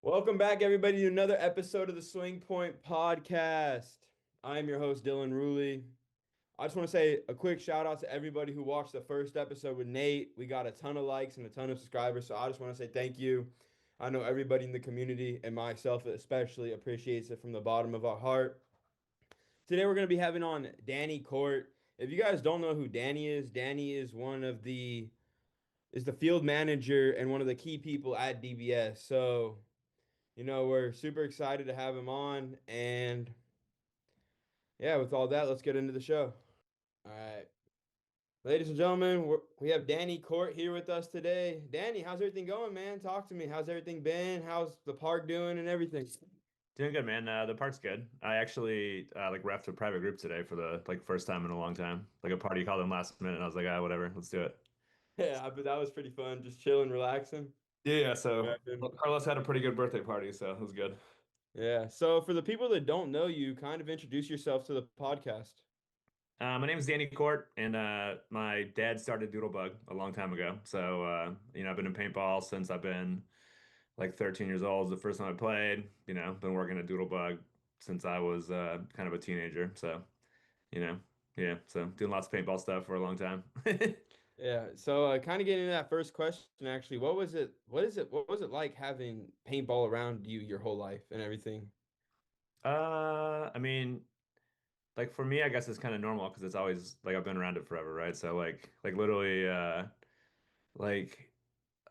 Welcome back, everybody, to another episode of the Swing Point Podcast. I am your host, Dylan Ruley. I just want to say a quick shout out to everybody who watched the first episode with Nate. We got a ton of likes and a ton of subscribers, so I just want to say thank you. I know everybody in the community and myself especially appreciates it from the bottom of our heart. Today we're going to be having on Danny Cort. If you guys don't know who Danny is one of the is the field manager and one of the key people at DBS. So we're super excited to have him on. And yeah, with all that, let's get into the show. All right. Ladies and gentlemen, we have Danny Cort here with us today. Danny, how's everything going, man? Talk to me. How's everything been? How's the park doing and everything? Doing good, man. The park's good. I actually like refed a private group today for the first time in a long time. Like a party called in last minute, and I was like, ah, whatever, let's do it. Yeah, but that was pretty fun. Just chilling, relaxing. Yeah, so Rapping. Carlos had a pretty good birthday party, so it was good. Yeah. So for the people that don't know you, kind of introduce yourself to the podcast. My name is Danny Cort, and my dad started Doodlebug a long time ago. So I've been in paintball since I've been like 13 years old. Is the first time I played. Been working at Doodlebug since I was kind of a teenager. So you know, yeah. So doing lots of paintball stuff for a long time. Yeah. So kind of getting into that first question, actually, what was it? What was it like having paintball around you your whole life and everything? I mean, like for me, I guess it's kind of normal because it's always like I've been around it forever, right? So like literally, like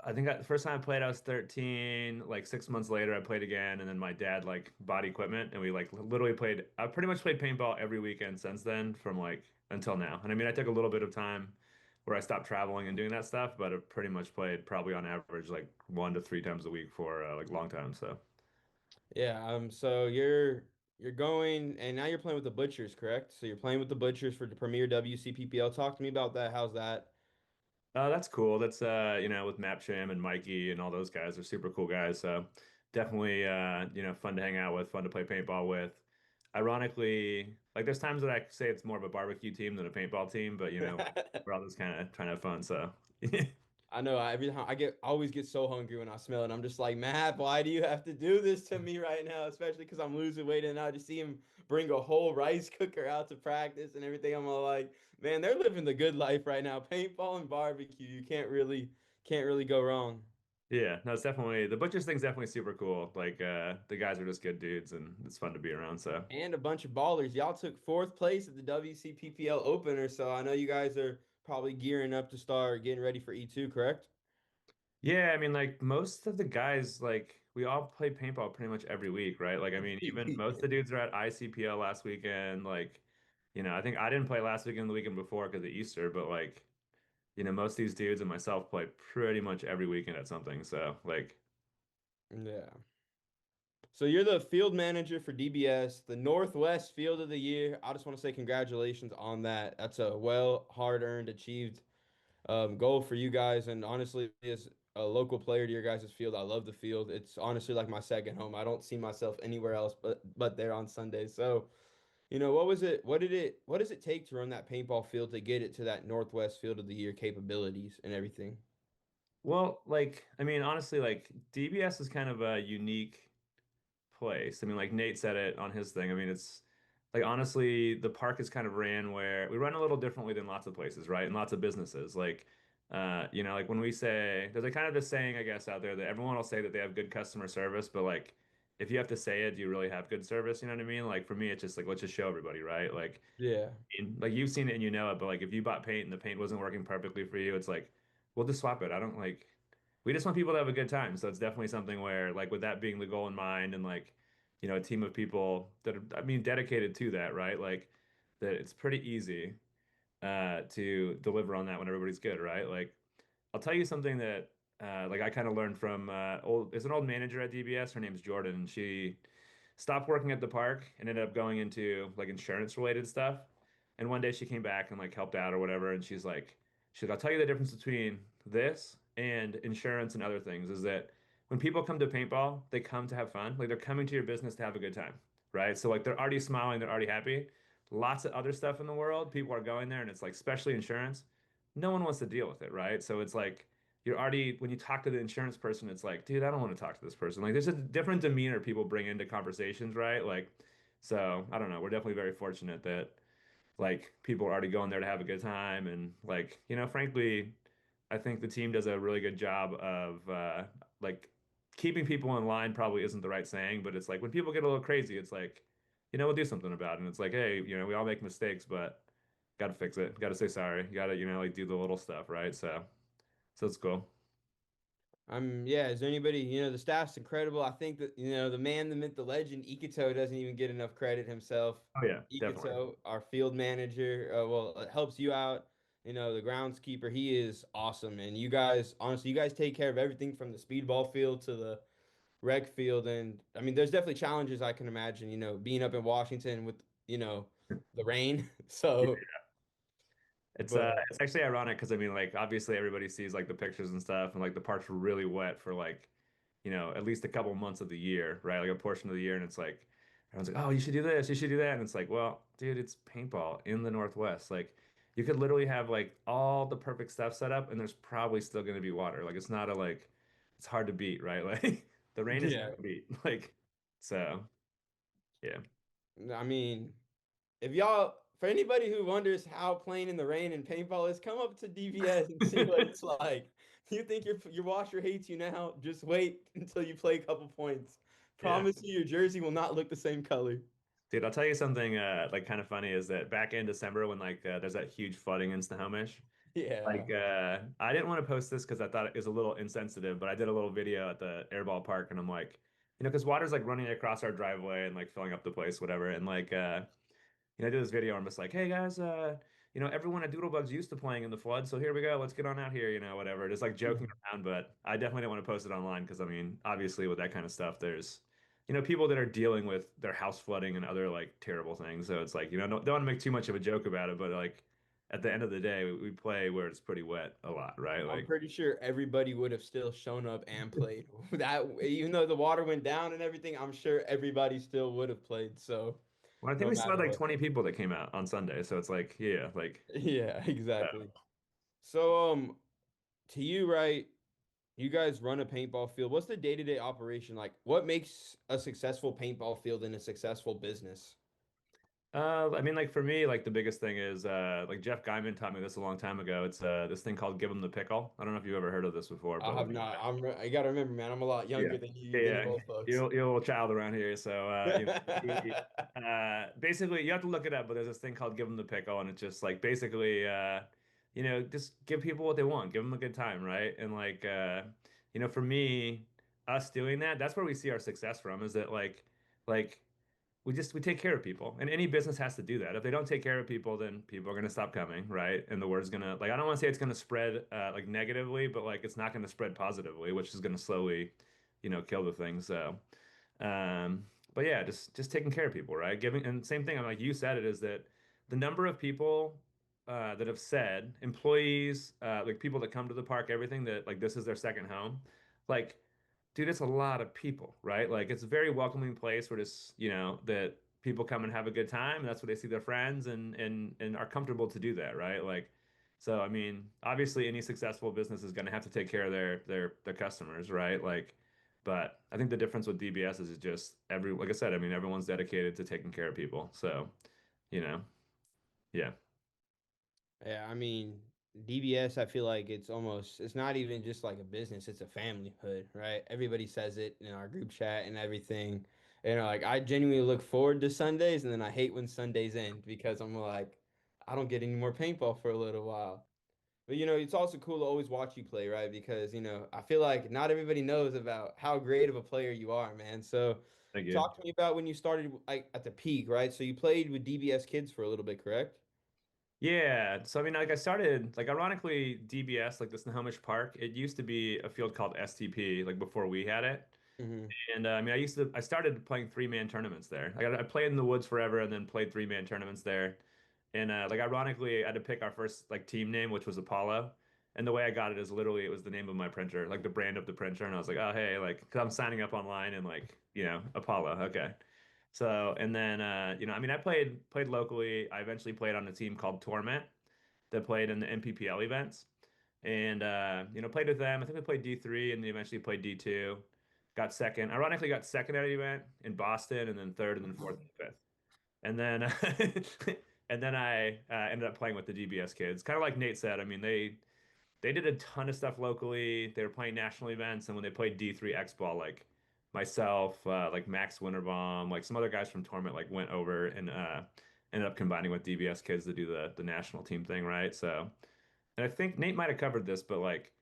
I think the first time I played, I was 13. Like 6 months later, I played again, and then my dad like bought equipment, and we like literally played. I pretty much played paintball every weekend since then, from like until now. And I mean, I took a little bit of time where I stopped traveling and doing that stuff, but I pretty much played probably on average like 1 to 3 times a week for like a long time. So. Yeah. So you're going and now you're playing with the Butchers, correct? So you're playing with the Butchers for the Premier WCPPL. Talk to me about that. How's that? That's cool. That's with Map Sham and Mikey and all those guys are super cool guys. So definitely fun to hang out with, fun to play paintball with. Ironically, like there's times that I say it's more of a barbecue team than a paintball team, but we're all just kind of trying to have fun. So I know. Every time always get so hungry when I smell it. I'm just like, Matt, why do you have to do this to me right now? Especially because I'm losing weight, and now to see him bring a whole rice cooker out to practice and everything, I'm all like, man, they're living the good life right now. Paintball and barbecue, you can't really go wrong. yeah, no, it's definitely the Butchers thing's definitely super cool. Like the guys are just good dudes and it's fun to be around. So And a bunch of ballers. Y'all took fourth place at the WCPPL opener, so I know you guys are probably gearing up to start getting ready for E2, correct? yeah, I mean, like most of the guys, like we all play paintball pretty much every week, right? Like, I mean, Every even most of the weekend. dudes are at ICPL last weekend. Like, I think I didn't play last weekend, the weekend before because of Easter, but like, most of these dudes and myself play pretty much every weekend at something. So, like, Yeah. So you're the field manager for DBS, the Northwest Field of the Year. I just want to say congratulations on that. That's a hard-earned, achieved goal for you guys. And honestly, as a local player to your guys' field, I love the field. It's honestly like my second home. I don't see myself anywhere else but there on Sundays. So, what was it? What does it take to run that paintball field to get it to that Northwest Field of the Year capabilities and everything? well, like, I mean, honestly, like DBS is kind of a unique place. I mean, like Nate said it on his thing. I mean, it's like honestly, the park is kind of ran where we run a little differently than lots of places, right? And lots of businesses. Like, like when we say there's a kind of this saying, I guess, out there that everyone will say that they have good customer service, but like if you have to say it, do you really have good service? You know what I mean? Like for me, it's just like let's just show everybody, right? Like, Yeah. like you've seen it and you know it, but like if you bought paint and the paint wasn't working perfectly for you, it's like we'll just swap it. I don't like we just want people to have a good time. So it's definitely something where like with that being the goal in mind and like, a team of people that are, I mean, dedicated to that, right? Like that it's pretty easy to deliver on that when everybody's good, right? Like I'll tell you something that like I kind of learned from there's an old manager at DBS. Her name's Jordan, and she stopped working at the park and ended up going into like insurance related stuff. And one day she came back and like helped out or whatever, and she's like, I'll tell you the difference between this and insurance and other things is that when people come to paintball, they come to have fun. Like they're coming to your business to have a good time, right? So like they're already smiling, they're already happy. Lots of other stuff in the world, people are going there, and it's like, especially insurance, no one wants to deal with it, right? So it's like you're already when you talk to the insurance person, it's like, dude, I don't want to talk to this person. Like there's a different demeanor people bring into conversations, right? Like, so I don't know. We're definitely very fortunate that like people are already going there to have a good time and like, frankly, I think the team does a really good job of like keeping people in line probably isn't the right saying, but it's like when people get a little crazy, it's like, we'll do something about it. And it's like, hey, we all make mistakes, but got to fix it. Got to say sorry. Got to, like do the little stuff, right? So it's cool. Yeah, is there anybody, the staff's incredible. I think that, the man, the myth, the legend, Iketo doesn't even get enough credit himself. Oh yeah, definitely. Iketo, our field manager, well, helps you out. The groundskeeper, he is awesome. And you guys, honestly, you guys take care of everything from the speedball field to the rec field. And I mean, there's definitely challenges I can imagine, being up in Washington with, the rain. Yeah. So, It's but it's actually ironic because I mean like obviously everybody sees like the pictures and stuff and like the parks were really wet for like at least a couple months of the year, right? Like a portion of the year, and it's like everyone's like, "Oh, you should do this, you should do that," and it's like, well, dude, it's paintball in the Northwest. Like you could literally have like all the perfect stuff set up, and there's probably still going to be water. Like it's not a like it's hard to beat, right? Like the rain is hard yeah, to beat. Like so, yeah, I mean, if y'all, for anybody who wonders how playing in the rain and paintball is, come up to DVS and see what it's like. You think your washer hates you now? Just wait until you play a couple points. yeah. Promise you, your jersey will not look the same color. Dude, I'll tell you something like kind of funny is that back in December when like there's that huge flooding in Snohomish. Yeah. Like, I didn't want to post this because I thought it was a little insensitive, but I did a little video at the airball park, and I'm like, because water's like running across our driveway and like filling up the place, whatever. And like, I did this video. Where I'm just like, hey guys, everyone at Doodlebug's used to playing in the flood, so here we go. Let's get on out here, whatever. Just like joking around, but I definitely didn't want to post it online because I mean, obviously with that kind of stuff, there's, people that are dealing with their house flooding and other like terrible things. So it's like, don't want to make too much of a joke about it, but like at the end of the day, we play where it's pretty wet a lot, right? I'm Like, pretty sure everybody would have still shown up and played. That even though the water went down and everything, I'm sure everybody still would have played. So well, I think no we still had matter like what. 20 people that came out on Sunday, so it's like, yeah, like, Yeah, uh, exactly. So to you, right? You guys run a paintball field. What's the day-to-day operation like? What makes a successful paintball field and a successful business? I mean, like for me, like the biggest thing is like Jeff Guyman taught me this a long time ago. It's this thing called "Give 'em the pickle." I don't know if you've ever heard of this before, I but have like, not. I gotta remember, man. I'm a lot yeah, younger than than you yeah, old folks. you're a little child around here, so basically you have to look it up. But there's this thing called "Give 'em the pickle," and it's just like basically, just give people what they want, give them a good time, right? And like, for me, us doing that, that's where we see our success from. Is that like we take care of people, and any business has to do that. If they don't take care of people, then people are going to stop coming, right? And the word's gonna like I don't want to say it's going to spread like negatively, but like it's not going to spread positively, which is going to slowly kill the thing. So but yeah, just taking care of people, right? Giving, and same thing, I'm like you said it, is that the number of people that have said, employees, like people that come to the park, everything, that like this is their second home, like dude, it's a lot of people, right? Like it's a very welcoming place where just, that people come and have a good time. And that's where they see their friends and are comfortable to do that, right? Like, so I mean, obviously any successful business is going to have to take care of their customers, right? Like, but I think the difference with DBS is just like I said, I mean, everyone's dedicated to taking care of people. So, you know, yeah, Yeah, I mean, DBS, I feel like it's not even just like a business, it's a familyhood, right? Everybody says it in our group chat and everything. Like I genuinely look forward to Sundays and then I hate when Sundays end because I'm like, I don't get any more paintball for a little while. But it's also cool to always watch you play, right? Because, I feel like not everybody knows about how great of a player you are, man. So thank you. talk to me about when you started like at the peak, right? So you played with DBS kids for a little bit, correct? Yeah, so I mean, like I started, like ironically, DBS, like the Snohomish Park, it used to be a field called STP, like before we had it. Hmm. And I mean, I started playing three-man tournaments there. I played in the woods forever and then played three-man tournaments there. And like ironically, I had to pick our first like team name, which was Apollo. And the way I got it is literally it was the name of my printer, like the brand of the printer. And I was like, oh hey, like 'cause I'm signing up online and like, Apollo, okay. So and then I mean, I played locally. I eventually played on a team called Torment that played in the MPPL events. and played with them. I think we played D3 and then eventually played D2. Got second. Ironically, got second at an event in Boston, and then third, and then fourth and fifth. And then and then I ended up playing with the DBS kids. Kind of like Nate said. I mean, they did a ton of stuff locally. They were playing national events, and when they played D3 X Ball, like myself, like Max Winterbaum, like some other guys from Torment, like went over and ended up combining with DBS kids to do the national team thing, right? So, and I think Nate might have covered this, but like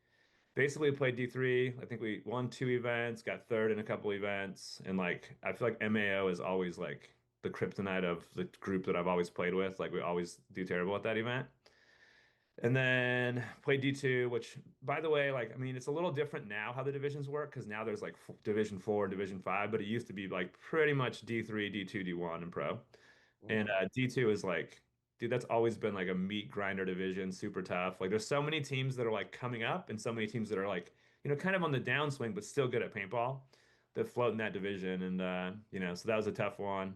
basically we played D3. I think we won two events, got third in a couple events, and like I feel like MAO is always like the kryptonite of the group that I've always played with. Like we always do terrible at that event. And then played D2, which, by the way, like, I mean, it's a little different now how the divisions work because now there's like f Division 4, Division 5, but it used to be like pretty much D3, D2, D1 and pro. And Mhm. D2 is like, dude, that's always been like a meat grinder division, super tough. Like, there's so many teams that are like coming up and so many teams that are like, kind of on the downswing, but still good at paintball that float in that division. And, so that was a tough one.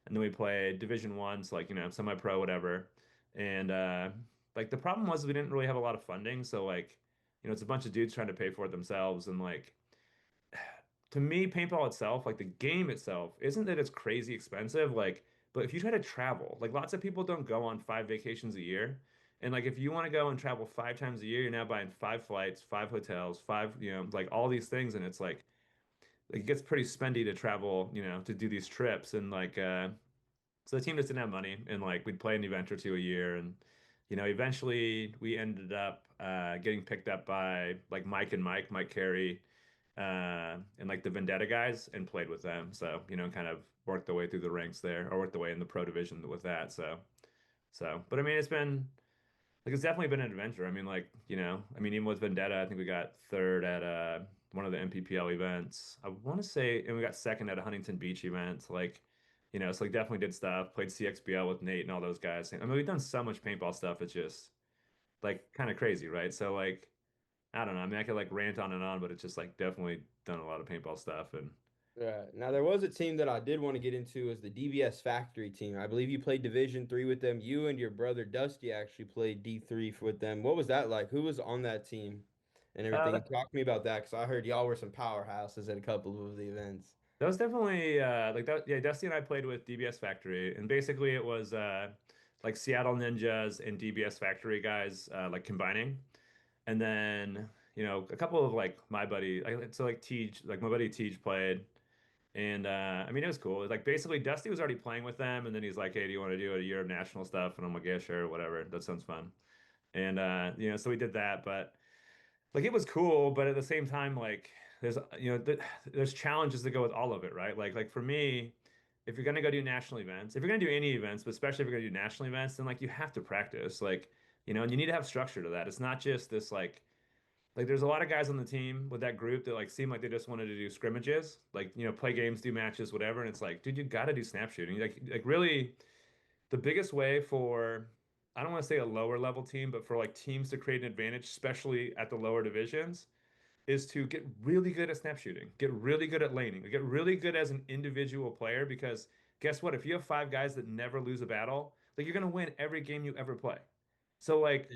And then we played Division One, so like, semi-pro, whatever. And like the problem was we didn't really have a lot of funding, so like, it's a bunch of dudes trying to pay for it themselves. And like to me, paintball itself, like the game itself, isn't that it's crazy expensive, like, but if you try to travel, like lots of people don't go on 5 vacations a year. And like if you want to go and travel 5 times a year, you're now buying 5 flights, 5 hotels, five, like all these things, and it's like it gets pretty spendy to travel, to do these trips. And like so the team just didn't have money, and like we'd play an event or two a year, and eventually we ended up getting picked up by like Mike Carey, and like the Vendetta guys, and played with them. So kind of worked the way through the ranks there, or worked the way in the pro division with that. But I mean, it's definitely been an adventure. I mean, like, I mean, even with Vendetta, I think we got third at one of the MPPL events. I want to say, and we got second at a Huntington Beach event. Like, so like definitely did stuff. Played CXBL with Nate and all those guys. I mean, we've done so much paintball stuff. It's just like kind of crazy, right? So like, I don't know. I mean, I could like rant on and on, but it's just like definitely done a lot of paintball stuff. And Yeah. Now there was a team that I did want to get into is the DBS Factory team. I believe you played Division 3 with them. You and your brother Dusty actually played D3 with them. What was that like? Who was on that team and everything? uh, And talk to me about that because I heard y'all were some powerhouses at a couple of the events. that was definitely like that. Yeah, Dusty and I played with DBS Factory, and basically it was like Seattle Ninjas and DBS Factory guys like combining, and then a couple of like my buddy, so like Tej, like my buddy Tej played, and I mean it was cool. It was, like basically Dusty was already playing with them, and then he's like, "Hey, do you want to do a year of national stuff?" And I'm like, "Yeah, sure, whatever. That sounds fun." And so we did that, but. Like it was cool, but at the same time, like there's challenges that go with all of it, right? Like for me, if you're gonna go do national events, if you're gonna do any events, but especially if you're gonna do national events, then like you have to practice, like and you need to have structure to that. It's not just this like there's a lot of guys on the team with that group that like seem like they just wanted to do scrimmages, like play games, do matches, whatever. And it's like, dude, you got to do snap shooting. Like really, the biggest way for I don't want to say a lower level team, but for like teams to create an advantage, especially at the lower divisions is to get really good at snap shooting, get really good at laning, get really good as an individual player because guess what? If you have 5 guys that never lose a battle, like you're gonna win every game you ever play. So like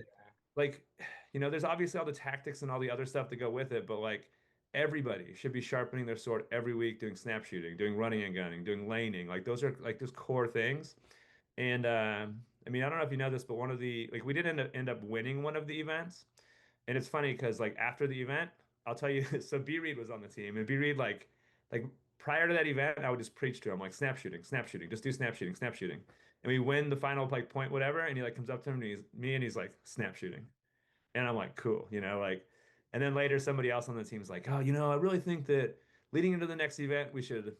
there's obviously all the tactics and all the other stuff that go with it, but like everybody should be sharpening their sword every week doing snap shooting, doing running and gunning, doing laning. Like those are like those core things. And I mean, I don't know if you know this, but one of the like we did end up winning one of the events. And it's funny because like after the event, I'll tell you, so B Reed was on the team, and B Reed like prior to that event, I would just preach to him like snap shooting, just do snap shooting, snap shooting. And we win the final like point, whatever, and he like comes up to him and he's like snap shooting. And I'm like, cool, like, and then later somebody else on the team is like, oh, I really think that leading into the next event, we should,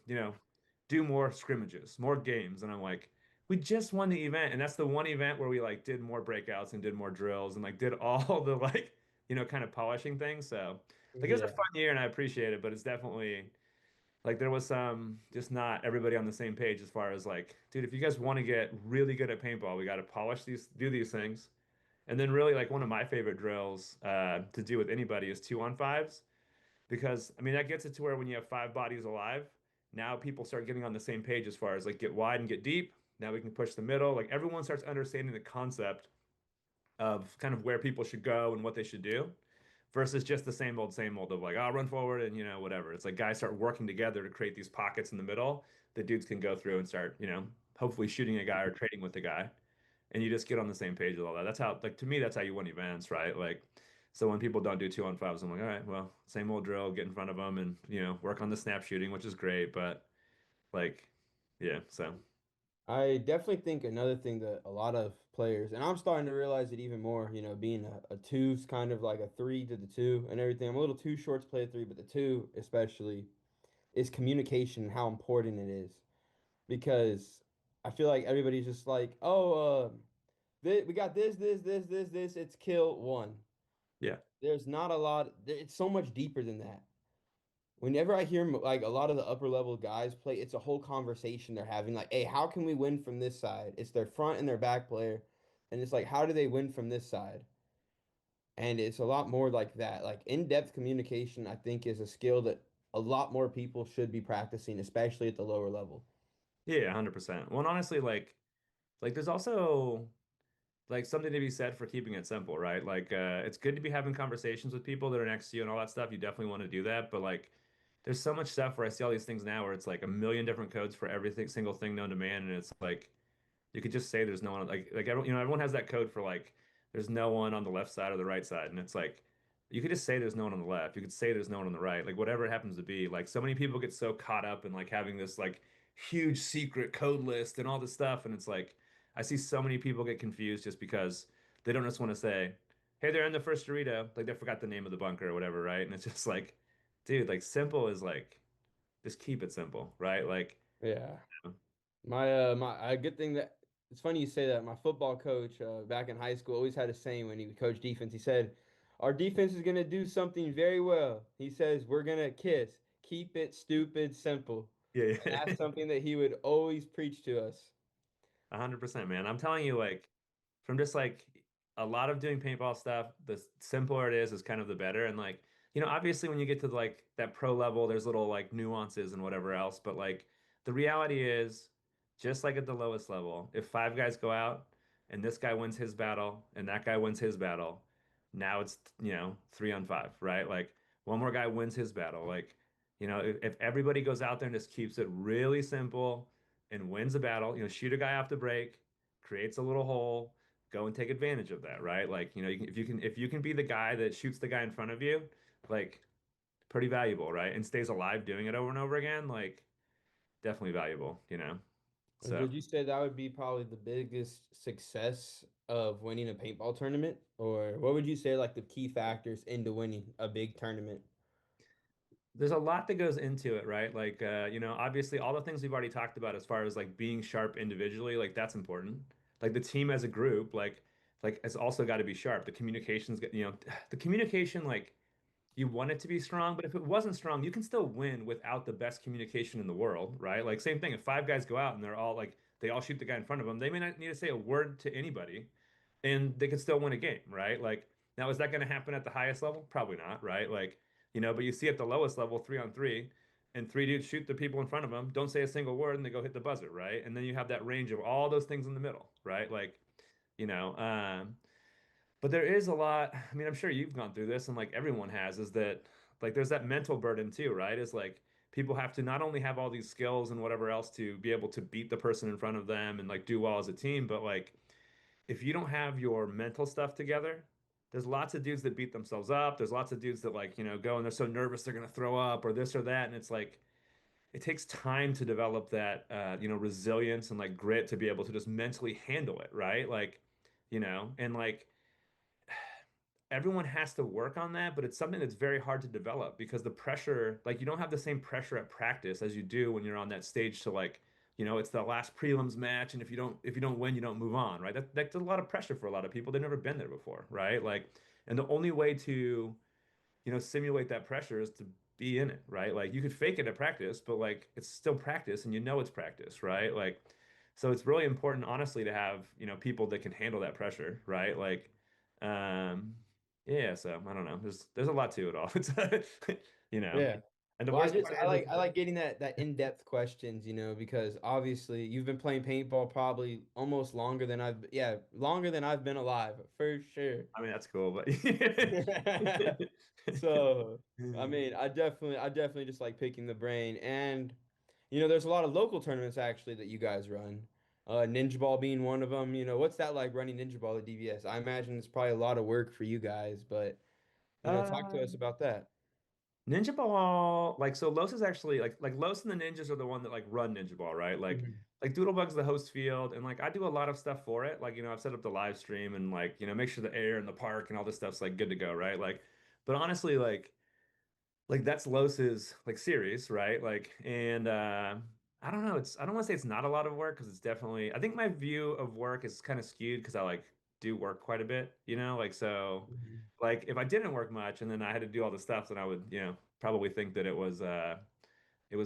do more scrimmages, more games. And I'm like, we just won the event. And that's the one event where we like did more breakouts and did more drills and like did all the like, kind of polishing things. So like it was a Yeah. fun year and I appreciate it, but it's definitely like there was some just not everybody on the same page as far as like, dude, if you guys want to get really good at paintball, we got to polish these, do these things. And then really like one of my favorite drills to do with anybody is 2-on-5s because I mean that gets it to where when you have 5 bodies alive, now people start getting on the same page as far as like get wide and get deep. Now we can push the middle. Like everyone starts understanding the concept of kind of where people should go and what they should do versus just the same old of like, I'll run forward and, whatever. It's like guys start working together to create these pockets in the middle that dudes can go through and start, hopefully shooting a guy or trading with the guy. And you just get on the same page with all that. That's how, like, to me, that's how you win events, right? Like, so when people don't do 2-on-5s, I'm like, all right, well, same old drill, get in front of them and, work on the snap shooting, which is great. But like, yeah, so I definitely think another thing that a lot of players, and I'm starting to realize it even more, being a two's kind of like a three to the two and everything. I'm a little too short to play a three, but the two especially is communication and how important it is. Because I feel like everybody's just like, oh, we got this. It's kill one. yeah. There's not a lot. It's so much deeper than that. Whenever I hear like a lot of the upper level guys play, it's a whole conversation they're having. Like, hey, how can we win from this side? It's their front and their back player, and it's like, how do they win from this side? And it's a lot more like that. Like in-depth communication, I think, is a skill that a lot more people should be practicing, especially at the lower level. Yeah, 100%. Well, and honestly, like there's also like something to be said for keeping it simple, right? Like it's good to be having conversations with people that are next to you and all that stuff. You definitely want to do that, but like there's so much stuff where I see all these things now where it's like a million different codes for everything single thing known to man and it's like you could just say there's no one like everyone, everyone has that code for like there's no one on the left side or the right side and it's like you could just say there's no one on the left. You could say there's no one on the right. Like whatever it happens to be. Like so many people get so caught up in like having this like huge secret code list and all this stuff and it's like I see so many people get confused just because they don't just want to say, "Hey, they're in the first Dorito." Like they forgot the name of the bunker or whatever, right? And it's just like, dude, like simple is like just keep it simple, right? Like Yeah. My a good thing that it's funny you say that. My football coach back in high school always had a saying when he would coach defense. He said, "Our defense is gonna do something very well." He says, "We're gonna kiss. Keep it stupid simple." yeah, And yeah. that's something that he would always preach to us. 100%, man. I'm telling you, like, from just like a lot of doing paintball stuff, the simpler it is kind of the better. And like, obviously when you get to like that pro level, there's little like nuances and whatever else. But like the reality is, just like at the lowest level, if five guys go out and this guy wins his battle and that guy wins his battle, now it's, 3-on-5, right? Like one more guy wins his battle. Like, if everybody goes out there and just keeps it really simple and wins a battle, shoot a guy off the break, creates a little hole, go and take advantage of that, right? Like, if you can be the guy that shoots the guy in front of you, like pretty valuable, right? And stays alive doing it over and over again, like definitely valuable. And So would you say that would be probably the biggest success of winning a paintball tournament? Or what would you say like the key factors into winning a big tournament? there's a lot that goes into it, right? Like, obviously all the things we've already talked about as far as like being sharp individually, like that's important. Like the team as a group, like it's also got to be sharp. The communications, the communication, like you want it to be strong, but if it wasn't strong, you can still win without the best communication in the world, right? Like same thing, if five guys go out and they're all like they all shoot the guy in front of them, they may not need to say a word to anybody and they could still win a game, right? Like now is that going to happen at the highest level? Probably not, right? Like, but you see at the lowest level, 3-on-3, and three dudes shoot the people in front of them, don't say a single word, and they go hit the buzzer, right? And then you have that range of all those things in the middle, right? Like, you know, um, but there is a lot. I mean, I'm sure you've gone through this, and like everyone has, is that like there's that mental burden too, right? Is like people have to not only have all these skills and whatever else to be able to beat the person in front of them and like do well as a team, but like if you don't have your mental stuff together, there's lots of dudes that beat themselves up. There's lots of dudes that like, go and they're so nervous they're gonna throw up or this or that, and it's like it takes time to develop that resilience and like grit to be able to just mentally handle it, right? Like, and like everyone has to work on that, but it's something that's very hard to develop because the pressure, like you don't have the same pressure at practice as you do when you're on that stage to like, it's the last prelims match, and if you don't win, you don't move on, right? That's a lot of pressure for a lot of people. They've never been there before, right? Like, and the only way to simulate that pressure is to be in it, right? Like you could fake it at practice, but like it's still practice and it's practice, right? Like, so it's really important, honestly, to have, people that can handle that pressure, right? Like, um, yeah, so I don't know. There's a lot to it all. It's, you know. Yeah. And the Well, worst part is, I like getting that in-depth questions, because obviously you've been playing paintball probably almost longer than longer than I've been alive, for sure. I mean, that's cool, but So, I mean, I definitely just like picking the brain. And, there's a lot of local tournaments actually that you guys run. Ninja Ball being one of them. What's that like running Ninja Ball at DVS? I imagine it's probably a lot of work for you guys, but, talk to uh, us about that. Ninja Ball, like so Los is actually like Los and the Ninjas are the one that like run Ninja Ball, right? Mhm. Like Doodlebug's the host field and like I do a lot of stuff for it. Like, I've set up the live stream and like, make sure the air and the park and all this stuff's like good to go, right? But honestly, like that's Los's like series, right? Like, and I don't know, I don't want to say it's not a lot of work because it's definitely I think my view of work is kind of skewed because I like do work quite a bit, like so Mhm. like if I didn't work much and then I had to do all the stuff, then I would, probably think that it was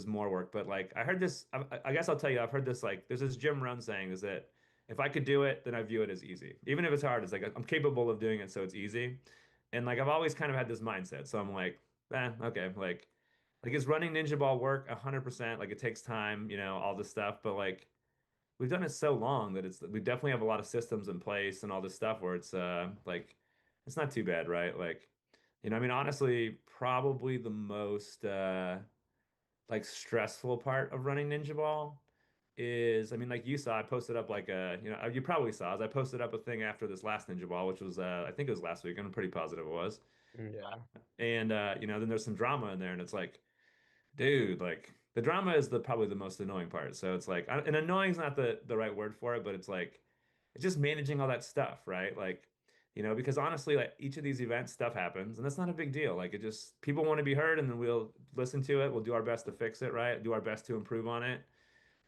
more work. But like I heard this, I guess I'll tell you, I've heard this like there's this Jim Rohn saying is that if I could do it, then I view it as easy. Even if it's hard, it's like I'm capable of doing it, so it's easy. And like I've always kind of had this mindset. So I'm like, okay, like is running Ninja Ball work 100%? Like it takes time, all this stuff, but like we've done it so long that we definitely have a lot of systems in place and all this stuff where it's like it's not too bad, right? Like, I mean, honestly, probably the most like stressful part of running Ninja Ball is, I mean, like you saw, I posted up like you probably saw, as I posted up a thing after this last Ninja Ball, which was I think it was last week. I'm pretty positive it was. Yeah. And then there's some drama in there, and it's like, dude, like the drama is the probably the most annoying part. So it's like, and annoying is not the right word for it, but it's just managing all that stuff, right? Like, because honestly, like each of these events, stuff happens, and that's not a big deal. Like it just people want to be heard, and then we'll listen to it. We'll do our best to fix it, right? Do our best to improve on it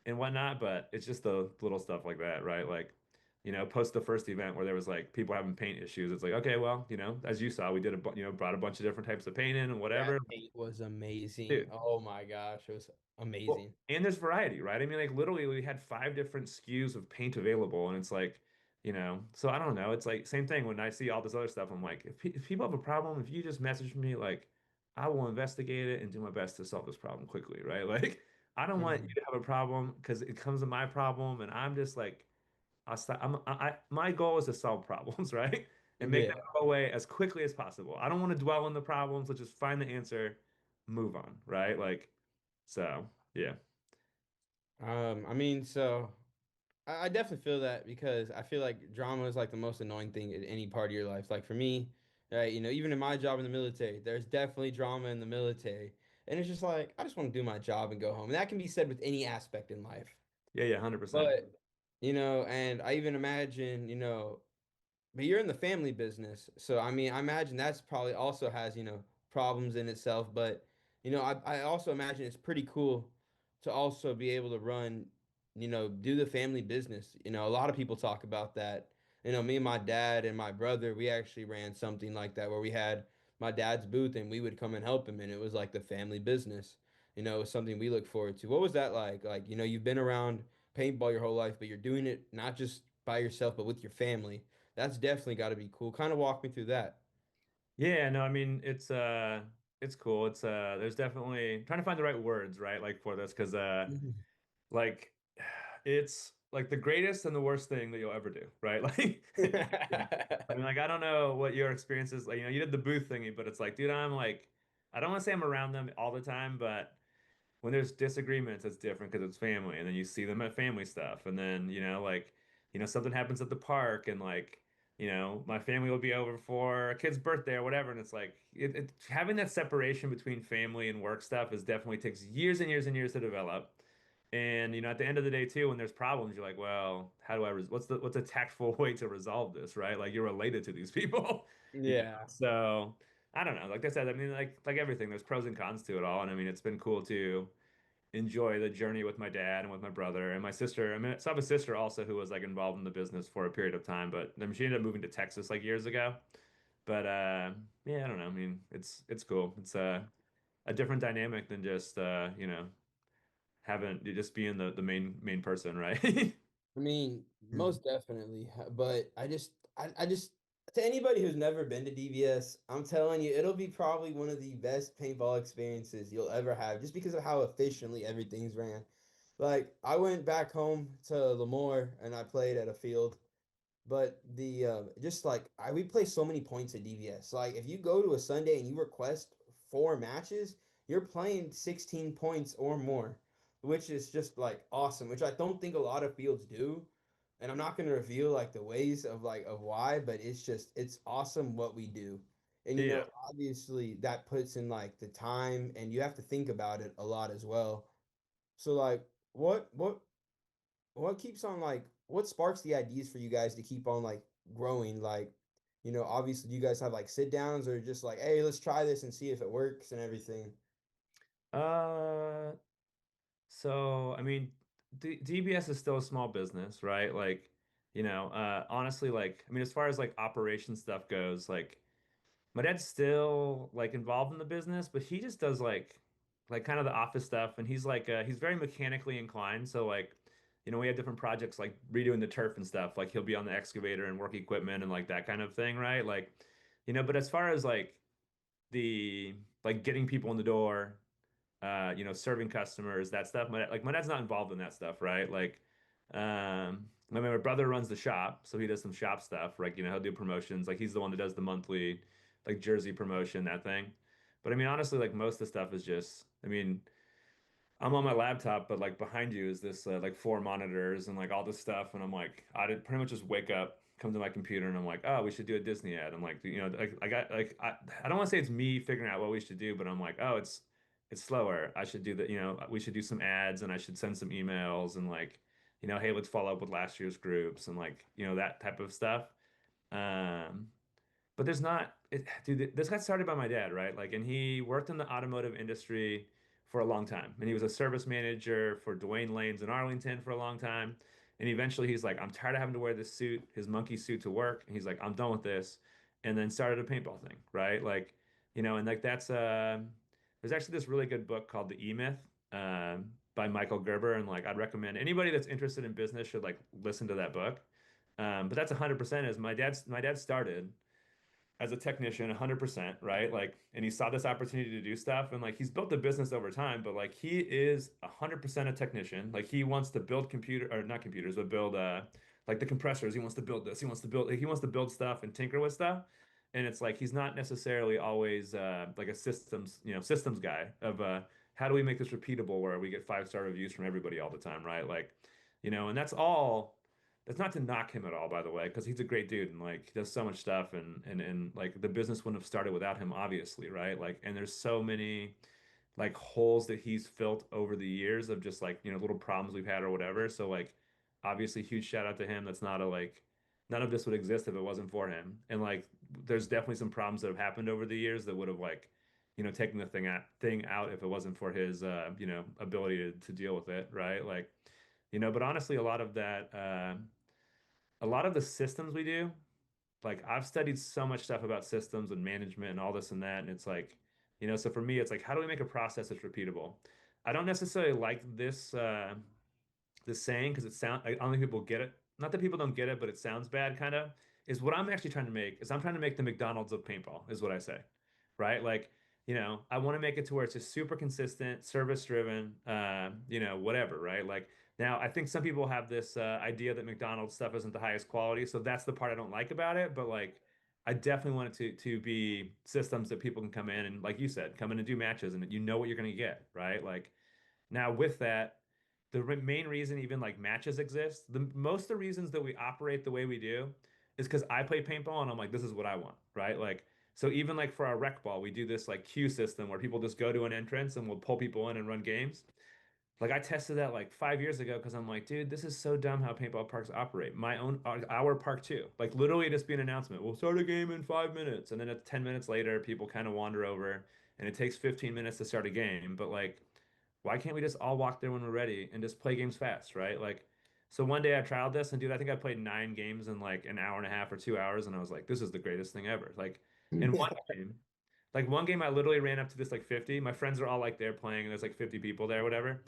and whatnot. But it's just the little stuff like that, right? Like, post the first event where there was like people having paint issues. It's like, okay, well, as you saw, we did brought a bunch of different types of paint in and whatever. That paint was amazing. Dude, Oh my gosh, it was well, amazing. and there's variety, right? I mean, like literally we had five different SKUs of paint available, and it's like, so I don't know. It's like same thing when I see all this other stuff. I'm like, if people have a problem, if you just message me, like, I will investigate it and do my best to solve this problem quickly, right? Like, I don't want you Mhm. to have a problem because it comes to my problem, and I'm just like, my goal is to solve problems, right? And make them Yeah. go away as quickly as possible. I don't want to dwell on the problems. Let's just find the answer, move on, right? Like, so yeah. I mean, so I definitely feel that because I feel like drama is like the most annoying thing in any part of your life. Like for me, right, even in my job in the military, there's definitely drama in the military. And it's just like I just want to do my job and go home. And that can be said with any aspect in life. Yeah, yeah, 100%. But, and I even imagine, but you're in the family business, so I mean, I imagine that's probably also has, problems in itself. But, I also imagine it's pretty cool to also be able to run, do the family business. A lot of people talk about that. Me and my dad and my brother, we actually ran something like that where we had my dad's booth and we would come and help him, and it was like the family business. It was something we look forward to. What was that like? Like, you've been around paintball your whole life, but you're doing it not just by yourself, but with your family. That's definitely got to be cool. Kind of walk me through that. Yeah, no, I mean it's cool. There's definitely trying to find the right words, right? Like for this, because Mhm. like it's like the greatest and the worst thing that you'll ever do, right? Like I mean, like I don't know what your experience is like, you did the booth thingy, but it's like, dude, I'm like I don't want to say I'm around them all the time, but when there's disagreements, it's different because it's family, and then you see them at family stuff, and then like something happens at the park, and like my family will be over for a kid's birthday or whatever, and it's like having that separation between family and work stuff is definitely takes years and years and years to develop. And at the end of the day too, when there's problems, you're like, well, how do I what's a tactful way to resolve this, right? Like you're related to these people, Yeah. So I don't know. Like I said, I mean, like everything, there's pros and cons to it all, and I mean, it's been cool to enjoy the journey with my dad and with my brother and my sister. I mean, so I have a sister also who was like involved in the business for a period of time, but I mean, she ended up moving to Texas like years ago. But yeah, I don't know. I mean, it's cool. It's a different dynamic than just having just being the main person, right? I mean, most definitely. But I just To anybody who's never been to DVS, I'm telling you, it'll be probably one of the best paintball experiences you'll ever have, just because of how efficiently everything's ran. Like I went back home to Lemoore and I played at a field. But the just like we play so many points at DVS. Like if you go to a Sunday and you request 4 matches, you're playing 16 points or more, which is just like awesome, which I don't think a lot of fields do. And I'm not going to reveal like the ways of like of why, but it's awesome what we do. And Yeah. obviously that puts in like the time and you have to think about it a lot as well. So like what keeps on like what sparks the ideas for you guys to keep on like growing? Like, obviously you guys have like sit downs or just like, hey, let's try this and see if it works and everything. Uh, so I mean, DBS is still a small business, right? Like, honestly, like, I mean, as far as like operation stuff goes, like, my dad's still like involved in the business, but he just does like kind of the office stuff, and he's very mechanically inclined. So like, we have different projects like redoing the turf and stuff. Like he'll be on the excavator and work equipment and like that kind of thing, right? Like, but as far as like the like getting people in the door, serving customers, that stuff. My dad's not involved in that stuff, right? Like, I mean, my brother runs the shop, so he does some shop stuff. Like, he'll do promotions. Like, he's the one that does the monthly, like, jersey promotion, that thing. But I mean, honestly, like, most of the stuff is just, I mean, I'm on my laptop, but like behind you is this like 4 monitors and like all this stuff, and I'm like, I did pretty much just wake up, come to my computer, and I'm like, oh, we should do a Disney ad. I'm like, like I got like I don't want to say it's me figuring out what we should do, but I'm like, oh, it's slower. I should do that. We should do some ads, and I should send some emails, and like, hey, let's follow up with last year's groups, and like, that type of stuff. Um, but there's not, dude, this got started by my dad, right? Like, and he worked in the automotive industry for a long time. And he was a service manager for Dwayne Lanes in Arlington for a long time. And eventually he's like, I'm tired of having to wear this suit, his monkey suit to work. And he's like, I'm done with this. And then started a paintball thing, right? Like, and like there's actually this really good book called The E-Myth by Michael Gerber. And like, I'd recommend anybody that's interested in business should like listen to that book. But that's 100% is my dad started as a technician 100%, right? Like, and he saw this opportunity to do stuff, and like he's built the business over time, but like he is 100% a technician. Like he wants to build computer or not computers, but build like the compressors. He wants to build this. He wants to build stuff and tinker with stuff. And it's like he's not necessarily always like a systems guy of how do we make this repeatable where we get 5-star reviews from everybody all the time, right? Like, and that's not to knock him at all, by the way, because he's a great dude and like he does so much stuff, and like the business wouldn't have started without him, obviously, right? Like, and there's so many like holes that he's filled over the years of just like little problems we've had or whatever. So like, obviously, huge shout out to him. That's not a like none of this would exist if it wasn't for him. And like, there's definitely some problems that have happened over the years that would have like taken the thing out if it wasn't for his ability to deal with it, right? Like, but honestly, a lot of the systems we do, like I've studied so much stuff about systems and management and all this and that, and it's like, so for me, it's like, how do we make a process that's repeatable? I don't necessarily like this saying because it sounds, I don't think people get it. Not that people don't get it, but it sounds bad, kind of. Is what I'm actually trying to make is I'm trying to make the McDonald's of paintball, is what I say, right? Like, I want to make it to where it's just super consistent, service driven, whatever, right? Like, now I think some people have this idea that McDonald's stuff isn't the highest quality, so that's the part I don't like about it. But like, I definitely want it to be systems that people can come in and, like you said, come in and do matches, and you know what you're going to get, right? Like, now with that, the main reason even like matches exist, the most of the reasons that we operate the way we do is because I play paintball and I'm like, this is what I want, right? Like, so even like for our rec ball, we do this like queue system where people just go to an entrance and we'll pull people in and run games. Like I tested that like 5 years ago because I'm like, dude, this is so dumb how paintball parks operate. My own our park too. Like literally just be an announcement. We'll start a game in 5 minutes, and then at 10 minutes later, people kind of wander over, and it takes 15 minutes to start a game. But like, why can't we just all walk there when we're ready and just play games fast, right? Like, so one day I tried this, and dude, I think I played 9 games in like an hour and a half or 2 hours, and I was like, this is the greatest thing ever. Like, in one game. Like one game, I literally ran up to this like 50. My friends are all like there playing, and there's like 50 people there, whatever.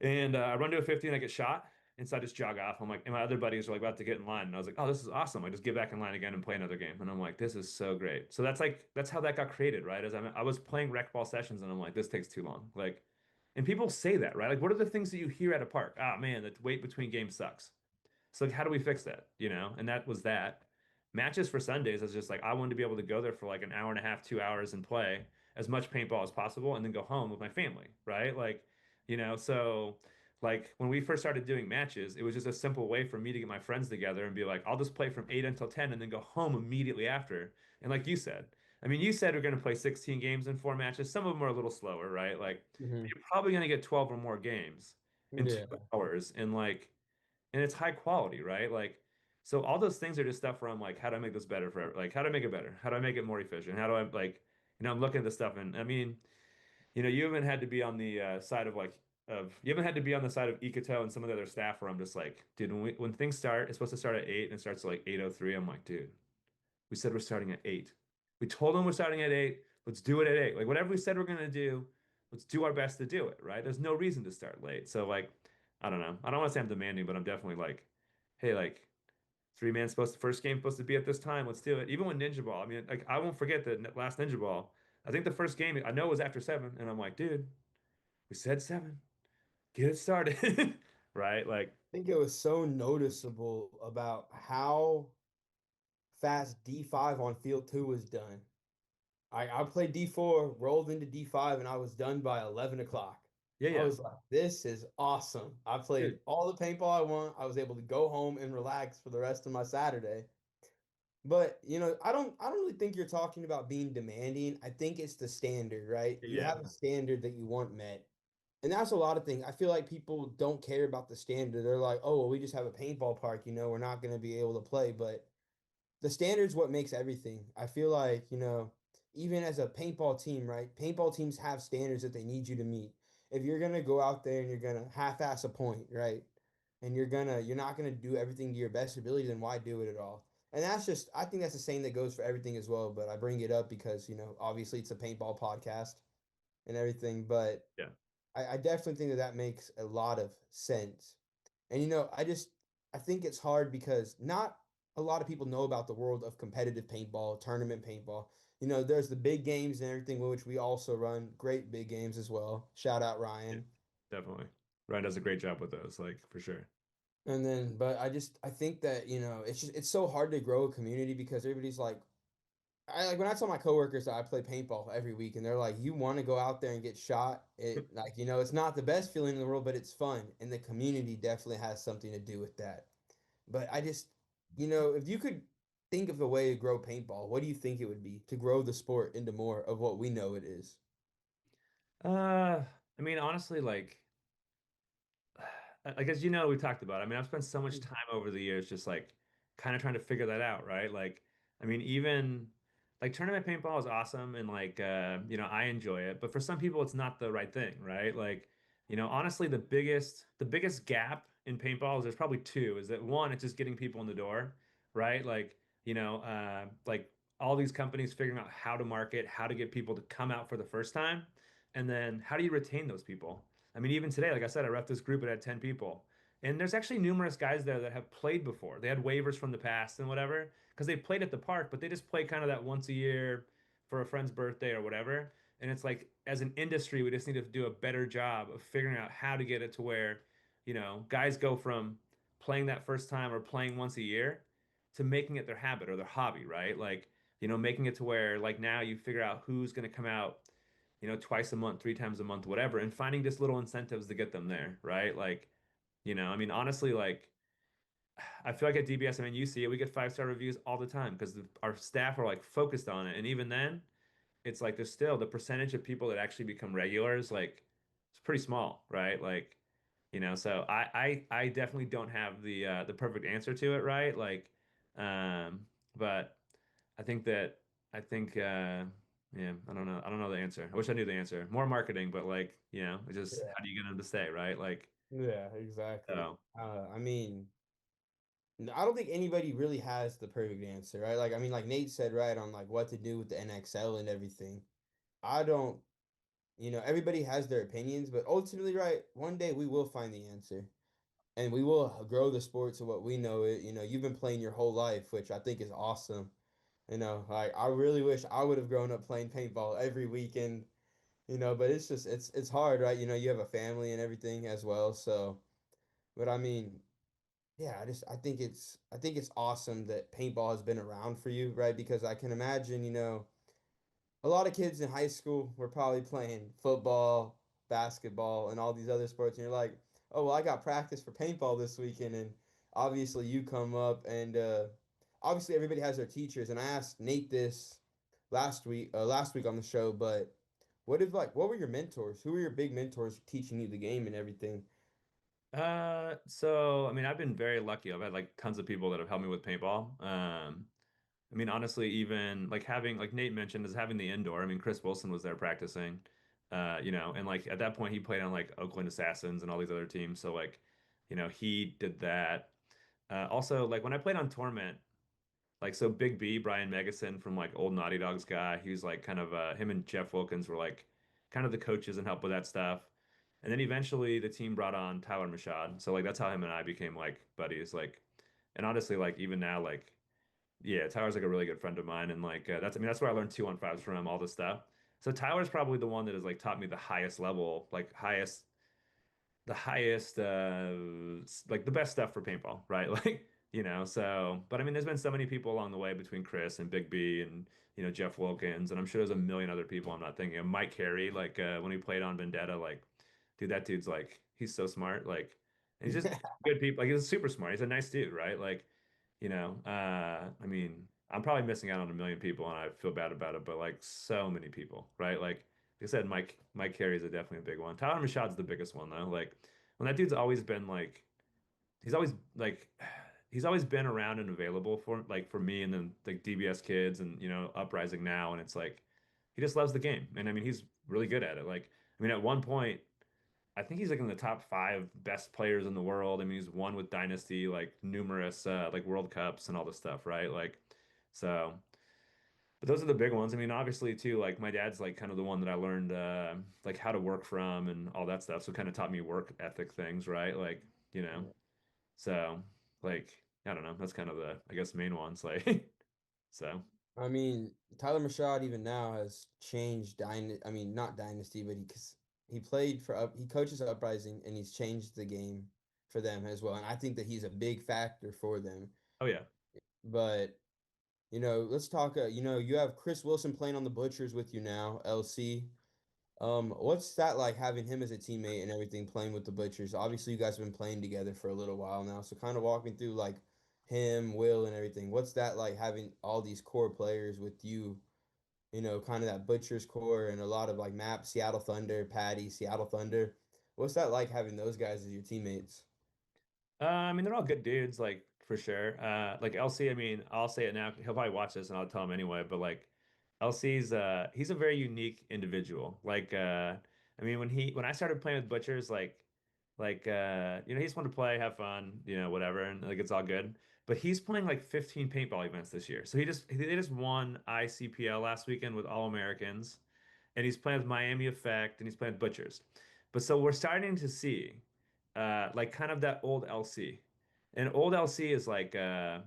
And I run to a 50 and I get shot. And so I just jog off. I'm like, and my other buddies are like about to get in line. And I was like, oh, this is awesome. I just get back in line again and play another game. And I'm like, this is so great. So that's like, that's how that got created, right? I was playing rec ball sessions and I'm like, this takes too long. Like, and people say that, right? Like, what are the things that you hear at a park? Ah, man, the wait between games sucks. So like, how do we fix that? You know? And that was that. Matches for Sundays is just like I wanted to be able to go there for like an hour and a half, 2 hours and play as much paintball as possible and then go home with my family, right? Like, so like when we first started doing matches, it was just a simple way for me to get my friends together and be like, I'll just play from 8 until 10 and then go home immediately after. And like you said, I mean, you said we're going to play 16 games in 4 matches. Some of them are a little slower, right? Like, Hmm. you're probably going to get 12 or more games in two Yeah. hours. And it's high quality, right? Like, so all those things are just stuff where I'm like, how do I make this better for, like, how do I make it better? How do I make it more efficient? How do I like, I'm looking at this stuff and I mean, you haven't had to be on the side of like you haven't had to be on the side of Ikato and some of the other staff where I'm just like, dude, when things start, it's supposed to start at 8 and it starts at like 8:03. I'm like, dude, we said we're starting at 8. We told them we're starting at 8. Let's do it at 8. Like whatever we said we're gonna do, let's do our best to do it, right? There's no reason to start late. So like, I don't know. I don't want to say I'm demanding, but I'm definitely like, hey, like 3 man supposed to first game supposed to be at this time. Let's do it. Even with Ninja Ball, I mean, like I won't forget the last Ninja Ball. I think the first game I know was after 7, and I'm like, dude, we said 7. Get it started, right? Like, I think it was so noticeable about how fast D5 on field two was done. I played D4, rolled into D5, and I was done by 11 o'clock. yeah, I yeah, was like, this is awesome. I played dude, all the paintball I want. I was able to go home and relax for the rest of my Saturday. But, I don't really think you're talking about being demanding. I think it's the standard, right? You yeah, have a standard that you want met. And that's a lot of things. I feel like people don't care about the standard. They're like, oh, well, we just have a paintball park, we're not going to be able to play. But the standard's what makes everything. I feel like, even as a paintball team, right? Paintball teams have standards that they need you to meet. If you're gonna go out there and you're gonna half-ass a point, right? And you're not gonna do everything to your best ability, then why do it at all? And that's just, I think that's the same that goes for everything as well. But I bring it up because, obviously it's a paintball podcast and everything. But yeah. I definitely think that that makes a lot of sense. And I think it's hard because not a lot of people know about the world of competitive paintball, tournament paintball. There's the big games and everything, which we also run great big games as well. Shout out Yeah, Ryan. definitely. Ryan does a great job with those, like for sure. And then, but I think that, it's so hard to grow a community because everybody's like, I like when I tell my coworkers that I play paintball every week and they're like, you want to go out there and get shot. It's not the best feeling in the world, but it's fun. And the community definitely has something to do with that. But if you could think of a way to grow paintball, what do you think it would be to grow the sport into more of what we know it is? I mean, honestly, like as we talked about. I mean, I've spent so much time over the years just like kind of trying to figure that out, right? Like, I mean, even like tournament paintball is awesome and like I enjoy it, but for some people it's not the right thing, right? Like, honestly, the biggest gap in paintball is there's probably two, is that one, it's just getting people in the door, right? Like all these companies figuring out how to market, how to get people to come out for the first time, and then how do you retain those people? I mean, even today, like I said, I rep this group. It had 10 people. And there's actually numerous guys there that have played before. They had waivers from the past and whatever, because they played at the park, but they just play kind of that once a year for a friend's birthday or whatever. And it's like, as an industry, we just need to do a better job of figuring out how to get it to where, guys go from playing that first time or playing once a year to making it their habit or their hobby, right? Like, making it to where, like, now you figure out who's going to come out twice a month, 3 times a month, whatever, and finding just little incentives to get them there, right? Like, I mean, honestly, like, I feel like at DBS, I mean, you see it, we get 5-star reviews all the time because our staff are like focused on it. And even then, it's like there's still the percentage of people that actually become regulars, like, it's pretty small, right? Like, so I definitely don't have the perfect answer to it, right? Like, but I think that I think yeah, I don't know. I don't know the answer. I wish I knew the answer. More marketing, but like, it's just how Yeah. do you get them to stay, right? Like, Yeah, exactly. so I mean, I don't think anybody really has the perfect answer, right? Like, I mean, like Nate said, right, on like what to do with the NXL and everything. I don't, everybody has their opinions, but ultimately, right, one day we will find the answer. and we will grow the sport to what we know it. You've been playing your whole life, which I think is awesome. Like I really wish I would have grown up playing paintball every weekend. But it's just it's hard, right? You have a family and everything as well. So, but I mean, yeah, I think it's awesome that paintball has been around for you, right? Because I can imagine, a lot of kids in high school were probably playing football, basketball, and all these other sports, and you're like, oh, well, I got practice for paintball this weekend, and obviously you come up, and obviously everybody has their teachers, and I asked Nate this last week on the show, but what were your mentors? Who were your big mentors teaching you the game and everything? So I mean, I've been very lucky. I've had like tons of people that have helped me with paintball. I mean, honestly, even like having, like Nate mentioned, is having the indoor. I mean, Chris Wilson was there practicing, and like at that point he played on like Oakland Assassins and all these other teams. So like, he did that. Also, like when I played on Torment, like so Big B, Brian Megason from like old Naughty Dogs guy, he was like kind of him and Jeff Wilkins were like kind of the coaches and help with that stuff. And then eventually the team brought on Tyler Mashad. So like that's how him and I became like buddies. Like, and honestly, like even now, like yeah, Tyler's like a really good friend of mine, and like that's I mean that's where I learned 2-on-5s from, all this stuff. So Tyler's probably the one that has like taught me the highest level, like the highest like the best stuff for paintball, right? Like, so but I mean there's been so many people along the way between Chris and Big B and Jeff Wilkins, and I'm sure there's a million other people I'm not thinking of. Mike Carey, like when he played on Vendetta, like dude, that dude's like he's so smart, like and he's just good people. Like he's super smart. He's a nice dude, right? Like, I mean, I'm probably missing out on a million people and I feel bad about it, but like so many people, right? Like I said, Mike Carey is definitely a big one. Tyler Machad's the biggest one though. Like when that dude's always been like he's always like he's always been around and available for me and then like DBS kids and Uprising now, and it's like he just loves the game. And I mean he's really good at it. Like I mean at one point I think he's like in the top five best players in the world. I mean, he's won with Dynasty like numerous like World Cups and all this stuff, right? Like, so, but those are the big ones. I mean, obviously too, like my dad's like kind of the one that I learned like how to work from and all that stuff. So kind of taught me work ethic things, right? Like, you know, so like I don't know, that's kind of the I guess main ones. Like, so I mean, Tyler Mashad even now has changed I mean, not Dynasty, but he played for he coaches Uprising and he's changed the game for them as well. And I think that he's a big factor for them. oh yeah. But let's talk. You have Chris Wilson playing on the Butchers with you now, LC. What's that like having him as a teammate and everything, playing with the Butchers? Obviously, you guys have been playing together for a little while now, so kind of walk me through like him, Will, and everything. What's that like having all these core players with you? Kind of that Butchers core and a lot of like Map, Seattle Thunder, Patty, Seattle Thunder. What's that like having those guys as your teammates? I mean, they're all good dudes, like for sure. Like LC, I mean, I'll say it now. He'll probably watch this, and I'll tell him anyway. But like, LC's, he's a very unique individual. Like, I mean, when I started playing with Butchers, he just wanted to play, have fun, whatever, and like it's all good. But he's playing like 15 paintball events this year. So they just won ICPL last weekend with All Americans, and he's playing with Miami Effect, and he's playing with Butchers. But so we're starting to see like kind of that old LC. And old LC is like I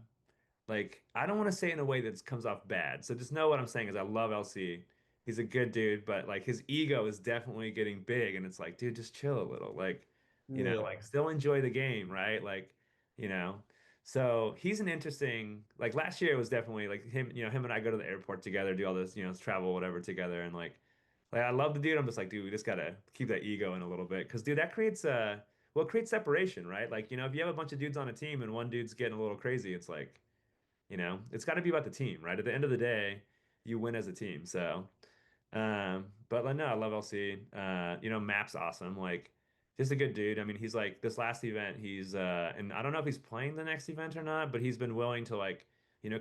don't want to say it in a way that comes off bad. So just know what I'm saying is I love LC. He's a good dude, but like his ego is definitely getting big and it's like, dude, just chill a little. Like, Yeah. like still enjoy the game, right? Like, you know. So he's an interesting like last year it was definitely like him and I go to the airport together, do all this, travel, whatever together and like I love the dude. I'm just like, dude, we just gotta keep that ego in a little bit. Cause dude, that creates well, it creates separation, right? Like, if you have a bunch of dudes on a team and one dude's getting a little crazy, it's like, it's got to be about the team, right? At the end of the day, you win as a team. So, but like, no, I love LC. Map's awesome. Like, just a good dude. I mean, he's like this last event, and I don't know if he's playing the next event or not, but he's been willing to like,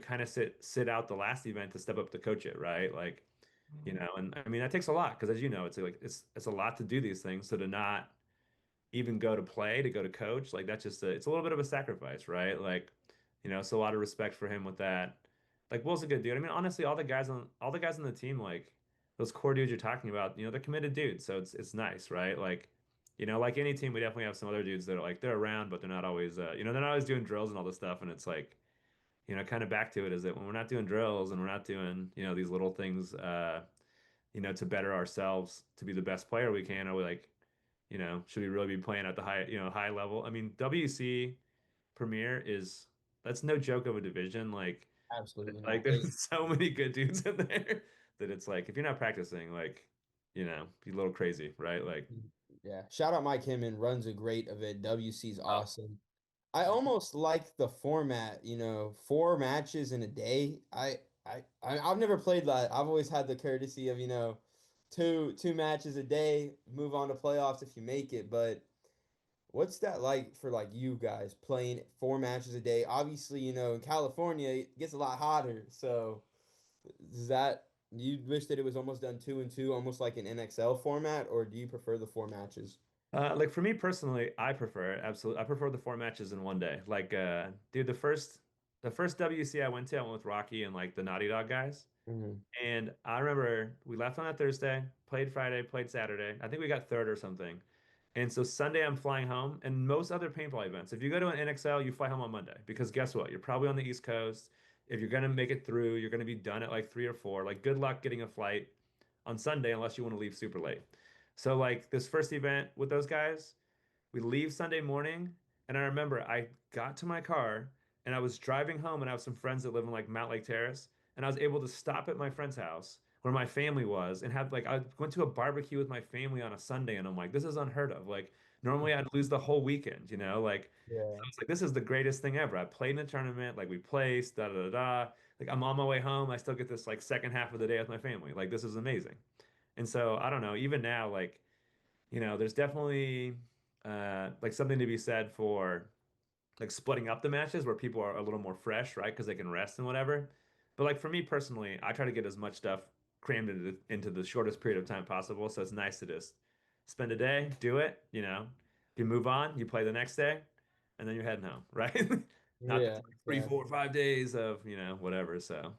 kind of sit out the last event to step up to coach it, right? Like, and I mean that takes a lot because as you know, it's like it's a lot to do these things. So to not even go to play, to go to coach, like that's just it's a little bit of a sacrifice, right? Like, so a lot of respect for him with that. Like Will's a good dude. I mean, honestly, all the guys on the team, like those core dudes you're talking about, they're committed dudes, so it's nice, right? Like, Like any team, we definitely have some other dudes that are like they're around, but they're not always, they're not always doing drills and all this stuff. And it's like, kind of back to it is that when we're not doing drills and we're not doing, these little things, to better ourselves to be the best player we can, are we like, should we really be playing at the high level? I mean, WC Premier is that's no joke of a division. Absolutely Like not. there's so many good dudes in there that it's like if you're not practicing, like, be a little crazy, right? Like, Yeah. Shout out Mike Himman, runs a great event. WC's oh, awesome. I almost like the format, 4 matches in a day. I've never played that. I've always had the courtesy of, two matches a day, move on to playoffs if you make it. But what's that like for like you guys playing 4 matches a day? Obviously, in California it gets a lot hotter. So is that you wish that it was almost done 2 and 2, almost like an NXL format, or do you prefer the 4 matches? like for me personally, I prefer it. Absolutely. I prefer the four matches in one day. Like, dude, the first WC I went to, I went with Rocky and like the Naughty Dog guys. Hmm. And I remember we left on a Thursday, played Friday, played Saturday. I think we got third or something. And so Sunday I'm flying home. And most other paintball events, if you go to an NXL, you fly home on Monday because guess what? You're probably on the East Coast. If you're gonna make it through, you're gonna be done at like 3 or 4. Like, good luck getting a flight on Sunday unless you want to leave super late. So like this first event with those guys. We leave Sunday morning, and I remember I got to my car and I was driving home, and I have some friends that live in like Mount Lake Terrace, and I was able to stop at my friend's house where my family was and have like I went to a barbecue with my family on a Sunday, and I'm like, this is unheard of. Like normally I'd lose the whole weekend, like so Yeah. it's like this is the greatest thing ever. I played in a tournament, like we placed, da da da da. Like I'm on my way home, I still get this like second half of the day with my family. Like this is amazing. And so I don't know, even now, like there's definitely like something to be said for like splitting up the matches where people are a little more fresh, right? Because they can rest and whatever. But like for me personally, I try to get as much stuff crammed into the shortest period of time possible. So it's nice to just spend a day, do it, you move on, you play the next day, and then you're heading home, right? Not Yeah, just like three, exactly. 4 or 5 days of, whatever. So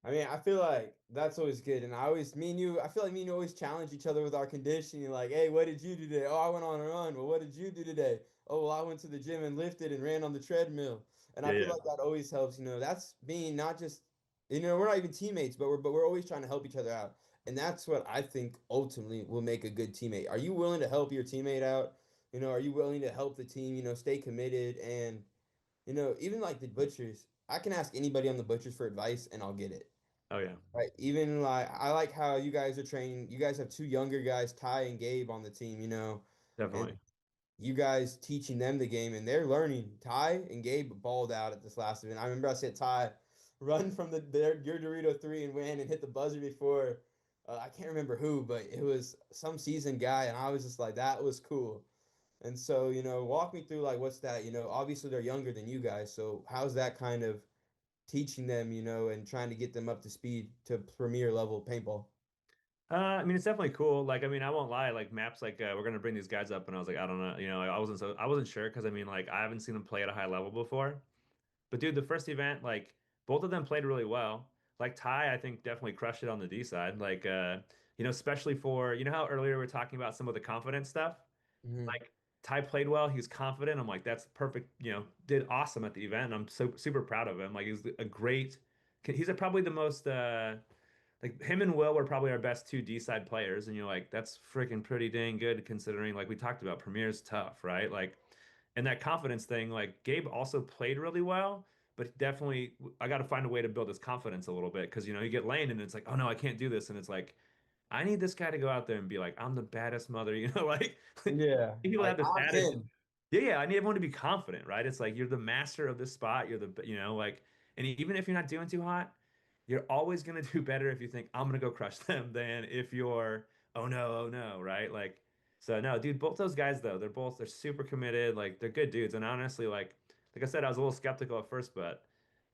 I mean, I feel like that's always good. And me and you, I feel like me and you always challenge each other with our conditioning. Like, hey, what did you do today? Oh, I went on a run. Well, what did you do today? Oh, well, I went to the gym and lifted and ran on the treadmill. And I yeah, feel yeah. like that always helps. That's being not just, we're not even teammates, but we're always trying to help each other out. And that's what I think ultimately will make a good teammate. Are you willing to help your teammate out? Are you willing to help the team, stay committed and, even like the butchers, I can ask anybody on the butchers for advice and I'll get it. Oh yeah, Right. Even like I like how you guys are training. You guys have two younger guys, Ty and Gabe, on the team, and definitely. you guys teaching them the game and they're learning. Ty and Gabe balled out at this last event. I remember I said Ty, run from your Dorito three and win and hit the buzzer before I can't remember who, but it was some seasoned guy, and I was just like, that was cool. And so, walk me through like what's that? Obviously they're younger than you guys, so how's that kind of teaching them, and trying to get them up to speed to premier level paintball. I mean, it's definitely cool. Like, I mean, I won't lie. Like, maps, like, we're gonna bring these guys up, and I was like, I don't know, I wasn't sure because I mean, like, I haven't seen them play at a high level before. But dude, the first event, like, both of them played really well. Like Ty, I think definitely crushed it on the D side. Like, especially for how earlier we were talking about some of the confidence stuff. Hmm. Like, Ty played well. He was confident. I'm like, that's perfect. Did awesome at the event. And I'm so super proud of him. Like, he's a great. Probably the most. Like him and Will were probably our best two D side players, and you're like, that's freaking pretty dang good considering, like we talked about, Premier's tough, right? Like, and that confidence thing, like Gabe also played really well, but definitely I got to find a way to build his confidence a little bit because you get lane and it's like, oh no, I can't do this, and it's like, I need this guy to go out there and be like, I'm the baddest mother, like Yeah, people like have this I'm attitude. him. Yeah, yeah, I need everyone to be confident, right? It's like you're the master of this spot. You're the, like, and even if you're not doing too hot, you're always gonna do better if you think I'm gonna go crush them than if you're, oh no, right? Like, so no, dude, both those guys though, they're super committed. Like, they're good dudes, and honestly, like I said, I was a little skeptical at first, but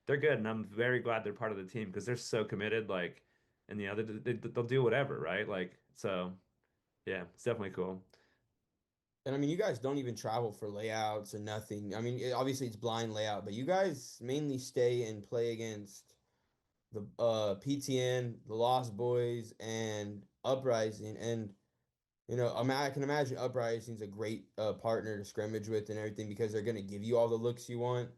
they're good, and I'm very glad they're part of the team because they're so committed. Like, and they'll do whatever, right? Like, so yeah, it's definitely cool. And I mean, you guys don't even travel for layouts and nothing. I mean, obviously it's blind layout, but you guys mainly stay and play against the PTN, the Lost Boys, and Uprising. And I mean, I can imagine Uprising's a great partner to scrimmage with and everything because they're going to give you all the looks you want.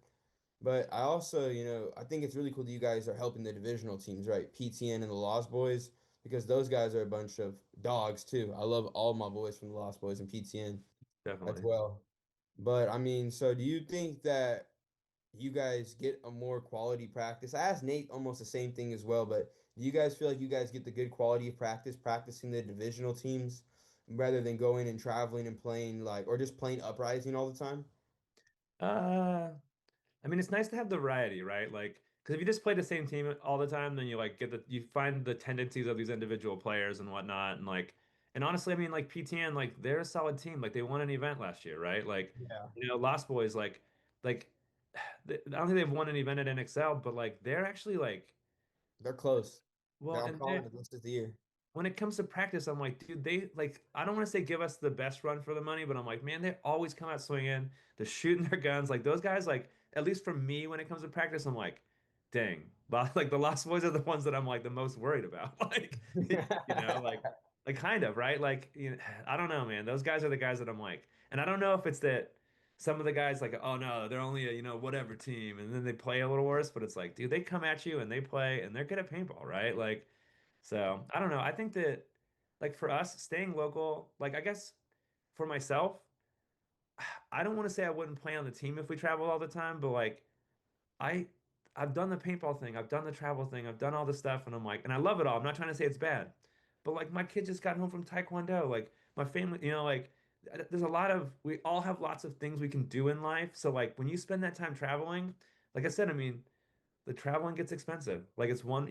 But I also, I think it's really cool that you guys are helping the divisional teams, right? PTN and the Lost Boys, because those guys are a bunch of dogs too. I love all my boys from the Lost Boys and PTN as Definitely. well. But I mean, so do you think that you guys get a more quality practice? I asked Nate almost the same thing as well, but do you guys feel like you guys get the good quality of practice practicing the divisional teams rather than going and traveling and playing like or just playing Uprising all the time? Uh, I mean, it's nice to have the variety, right? Like, because if you just play the same team all the time, then you like you find the tendencies of these individual players and whatnot, and like, and honestly, I mean, like PTN, like they're a solid team. Like they won an event last year, right? Like, Yeah. Lost Boys, like, I don't think they've won an event at NXL, but like they're actually like, They're close. well, I'm and calling they it this is the year. when it comes to practice, I'm like, dude, they like, I don't want to say give us the best run for the money, but I'm like, man, they always come out swinging. They're shooting their guns. Like those guys, like, at least for me, when it comes to practice, I'm like, dang, like the Lost Boys are the ones that I'm like the most worried about. Like, like kind of, right? Like, I don't know, man. Those guys are the guys that I'm like, and I don't know if it's that some of the guys like, oh no, they're only a, whatever team, and then they play a little worse, but it's like, dude, they come at you and they play and they're good at paintball, right? Like, so I don't know. I think that like for us, staying local, like I guess for myself, I don't want to say I wouldn't play on the team if we travel all the time, but like I I've done the paintball thing, I've done the travel thing, I've done all this stuff, and I'm like, and I love it all. I'm not trying to say it's bad, but like my kid just got home from Taekwondo, like my family, like there's a lot of we all have lots of things we can do in life. So like when you spend that time traveling, like I said, I mean the traveling gets expensive. Like it's one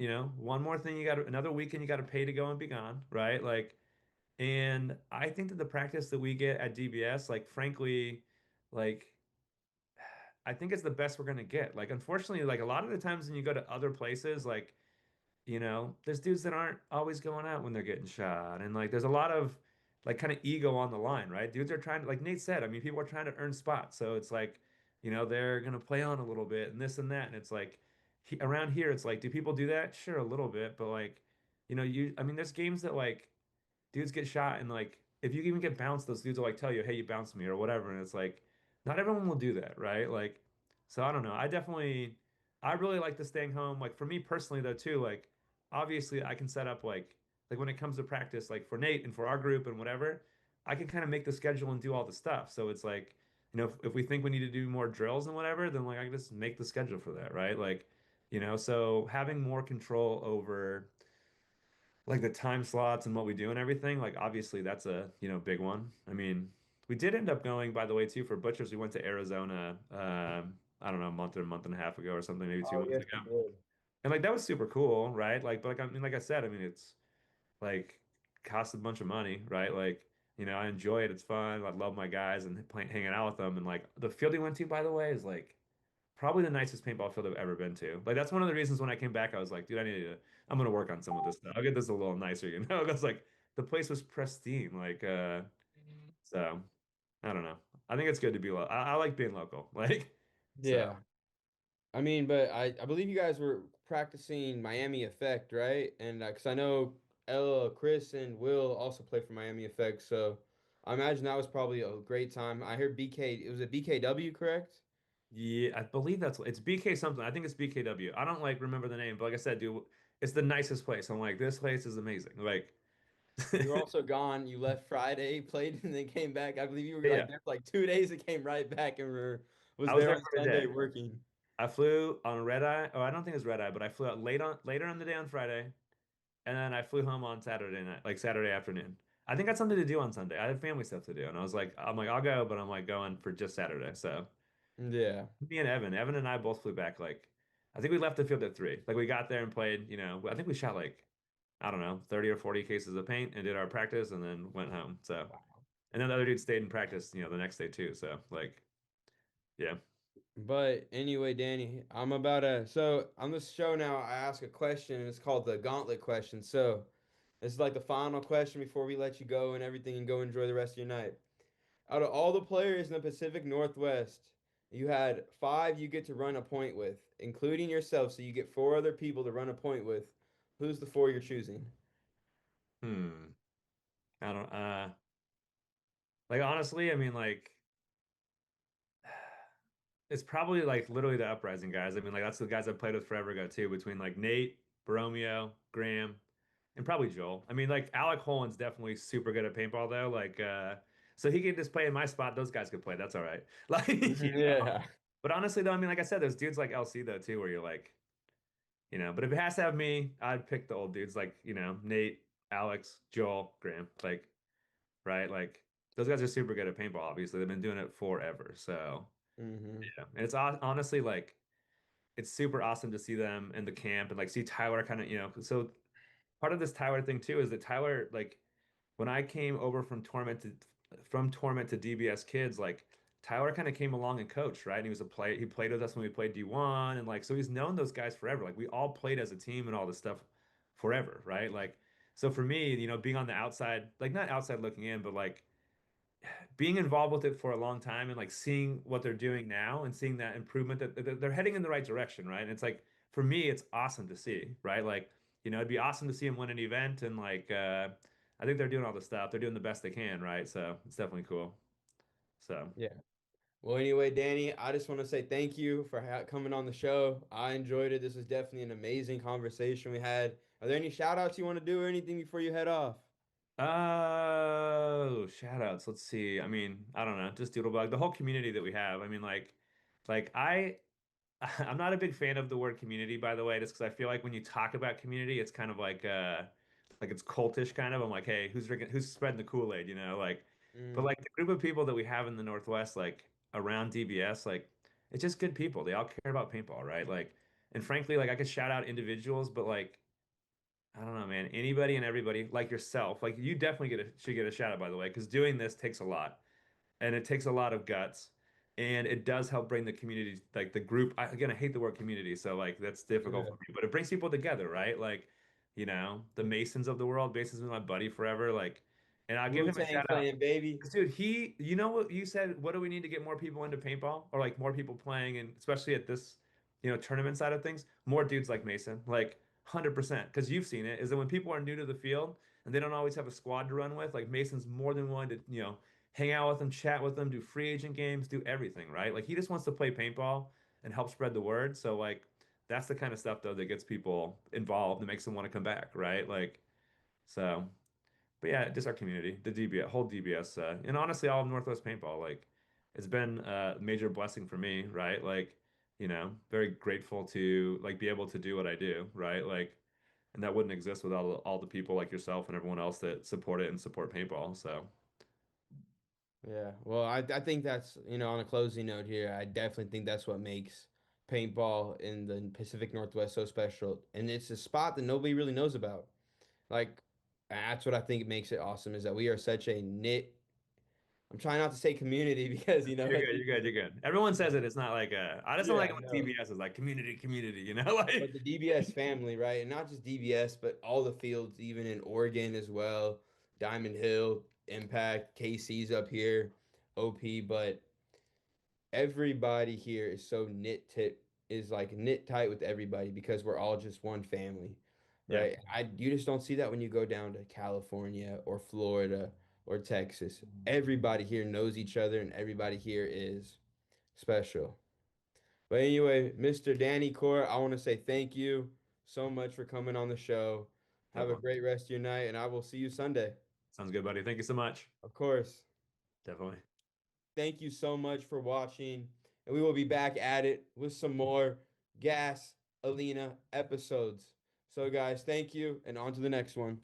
more thing you got to, another weekend you got to pay to go and be gone, right? Like, and I think that the practice that we get at DBS, like frankly, like I think it's the best we're gonna get. Like, unfortunately, like a lot of the times when you go to other places, like there's dudes that aren't always going out when they're getting shot. And like there's a lot of like kind of ego on the line, right? Dudes are trying to, like Nate said, I mean, people are trying to earn spots. So it's like, they're gonna play on a little bit and this and that. And it's like around here, it's like, do people do that? Sure, a little bit, but like, I mean, there's games that like dudes get shot and like if you even get bounced, those dudes will like tell you, hey, you bounced me or whatever. And it's like, not everyone will do that, right? Like, so I don't know. I really like the staying home. Like for me personally though, too, like obviously I can set up like when it comes to practice, like for Nate and for our group and whatever, I can kind of make the schedule and do all the stuff. So it's like, if we think we need to do more drills and whatever, then like I can just make the schedule for that, right? Like, so having more control over like the time slots and what we do and everything, like obviously that's a, big one. I mean, we did end up going, by the way, too, for butchers. We went to Arizona, I don't know, a month and a half ago or something, maybe two Oh, months yes, ago. you did. And like that was super cool, right? Like, but like I mean, like I said, I mean, it's like costs a bunch of money, right? Like, I enjoy it. It's fun. I love my guys and hanging out with them. And like the field we went to, by the way, is like probably the nicest paintball field I've ever been to. Like that's one of the reasons when I came back, I was like, dude, I'm gonna work on some of this stuff. I'll get this a little nicer, Because like the place was pristine. Like, so I don't know. I think it's good to be local. I like being local. Like, so Yeah. I mean, but I believe you guys were practicing Miami Effect, right? And because I know Ella, Chris, and Will also play for Miami Effect, so I imagine that was probably a great time. I heard BK, it was a BKW, correct? yeah, I believe it's BK something. I think it's BKW. I don't like remember the name, but like I said, dude, it's the nicest place. I'm like, this place is amazing. Like, You were also gone. You left Friday, played, and then came back. I believe you were like yeah, there for like 2 days and came right back and was I was there there on for a Sunday day. working. I flew on red eye. Oh, I don't think it's red eye, but I flew out later on the day on Friday. And then I flew home on Saturday night, like Saturday afternoon. I think I had something to do on Sunday. I had family stuff to do. And I'm like, I'll go, but I'm like going for just Saturday. So Yeah. me and Evan and I both flew back like I think we left the field at 3. Like we got there and played, I think we shot like, I don't know, 30 or 40 cases of paint and did our practice and then went home. So and then the other dude stayed in practice, the next day too. So like, yeah. But anyway, Danny, I'm about to. So on this show now, I ask a question, and it's called the Gauntlet question. So this is like the final question before we let you go and everything and go enjoy the rest of your night. Out of all the players in the Pacific Northwest, you had five you get to run a point with, including yourself. So you get four other people to run a point with. Who's the four you're choosing? Hmm. I don't. Like honestly, I mean like it's probably like literally the uprising guys. I mean like that's the guys I played with forever ago too, between like Nate, Borromeo, Graham, and probably Joel. I mean like Alec Holland's definitely super good at paintball though. Like so he could just play in my spot. Those guys could play. That's all right. Like Mhm, yeah. but honestly though, I mean like I said, there's dudes like LC though too, where you're like, but if it has to have me, I'd pick the old dudes like, Nate, Alex, Joel, Graham. Like, right? Like those guys are super good at paintball, obviously. They've been doing it forever. So Hmm. yeah. And it's honestly like it's super awesome to see them in the camp and like see Tyler kind of, so part of this Tyler thing too is that Tyler, like when I came over from Torment to DBS Kids, like Tyler kind of came along and coached, right? And he played with us when we played D1 and like so he's known those guys forever. Like we all played as a team and all this stuff forever, right? Like so for me, being on the outside, like not outside looking in, but like being involved with it for a long time and like seeing what they're doing now and seeing that improvement that they're heading in the right direction, right? And it's like for me, it's awesome to see, right? Like, it'd be awesome to see them win an event and like I think they're doing all the stuff. They're doing the best they can, right? So it's definitely cool. So Yeah. Well, anyway, Danny, I just want to say thank you for coming on the show. I enjoyed it. This was definitely an amazing conversation we had. Are there any shout outs you want to do or anything before you head off? oh, shout outs. Let's see. I mean, I don't know, just Doodlebug, the whole community that we have. I mean, like I'm not a big fan of the word community, by the way, just because I feel like when you talk about community, it's kind of like it's cultish kind of. I'm like, hey, who's spreading the Kool-Aid, but Mm, like the group of people that we have in the Northwest, like around DBS, like it's just good people. They all care about paintball, right? Like, and frankly, like I could shout out individuals, but like I don't know, man, anybody and everybody, like yourself, like you definitely should get a shout out, by the way, because doing this takes a lot and it takes a lot of guts and it does help bring the community like the group again I hate the word community so like that's difficult for yeah. me but it brings people together right like the Masons of the world. Mason's been my buddy forever like and I'll give him a Wu-Tang shout out. Clan, baby. 'Cause, dude, you know what you said, what do we need to get more people into paintball or like more people playing and especially at this, tournament side of things, more dudes like Mason, like 100%. Because you've seen it, is that when people are new to the field and they don't always have a squad to run with, like Mason's more than willing to, hang out with them, chat with them, do free agent games, do everything, right? Like he just wants to play paintball and help spread the word. So like that's the kind of stuff though that gets people involved and makes them want to come back, right? Like so but yeah, just our community, the DBS, whole DBS, and honestly, all of Northwest Paintball, like, it's been a major blessing for me, right? Like, very grateful to like be able to do what I do, right? Like, and that wouldn't exist without all the people like yourself and everyone else that support it and support paintball. So, Yeah. Well, I think that's, on a closing note here, I definitely think that's what makes paintball in the Pacific Northwest so special. And it's a spot that nobody really knows about. Like, that's what I think makes it awesome is that we are such a knit. I'm trying not to say community because, you're that's good, you're good, you're good. Everyone says it. It's not like I just don't yeah, like it I when know. TBS is like community, like But the DBS family, right? And not just DBS, but all the fields, even in Oregon as well. Diamond Hill, Impact, KC's up here, OP. But everybody here is so is like knit tight with everybody because we're all just one family, yeah, right? You just don't see that when you go down to California or Florida or Texas. Everybody here knows each other and everybody here is special. But anyway, Mr. Danny Cort, I want to say thank you so much for coming on the show. Have a definitely. great rest of your night, and I will see you Sunday. Sounds good, buddy. Thank you so much. Of course. Definitely. Thank you so much for watching, and we will be back at it with some more Gas Alina episodes. So, guys, thank you, and on to the next one.